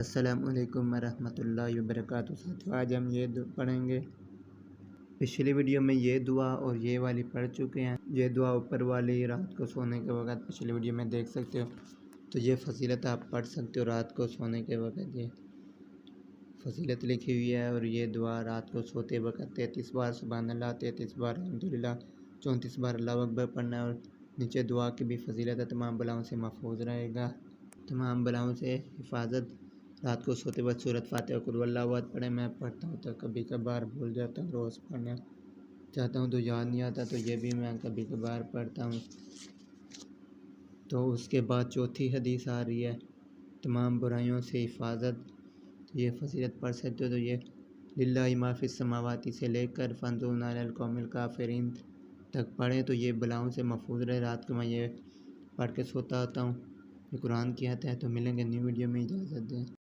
अस्सलामुअलैकुम वरहमतुल्लाहि वबरकातुहू। साथियों, आज हम ये पढ़ेंगे। पिछली वीडियो में ये दुआ और ये वाली पढ़ चुके हैं। ये दुआ ऊपर वाली रात को सोने के वक़्त पिछली वीडियो में देख सकते हो। तो ये फजीलत आप पढ़ सकते हो रात को सोने के वक़्त। ये फजीलत लिखी हुई है और ये दुआ रात को सोते वक़्त 33 बार सुबहानल्लाह, 33 बार अल्हम्दुलिल्लाह, 34 बार अल्लाहु अकबर पढ़ना है। और नीचे दुआ की भी फजीलत है। तमाम बलाओं से महफूज रहेगा, तमाम बलाओं से हिफाजत। रात को सोते वक्त सूरत फातिहा कुल हुवल्लाहु अहद पढ़े। मैं पढ़ता हूँ तो कभी कभार भूल जाता हूँ, रोज़ पढ़ना चाहता हूँ तो याद नहीं आता, तो ये भी मैं कभी कभार पढ़ता हूँ। तो उसके बाद चौथी हदीस आ रही है, तमाम बुराइयों से हिफाजत। तो ये फजीलत पढ़ सकते हो। तो ये लिल्लाहि मा फिस समावाति से लेकर फंजुरना अलल कौमिल काफिरीन तक पढ़ें तो ये बलाओं से महफूज रहे। रात को मैं ये पढ़ के सोता होता हूँ। ये कुरान की आयत है। तो मिलेंगे न्यू वीडियो में, इजाज़त दें।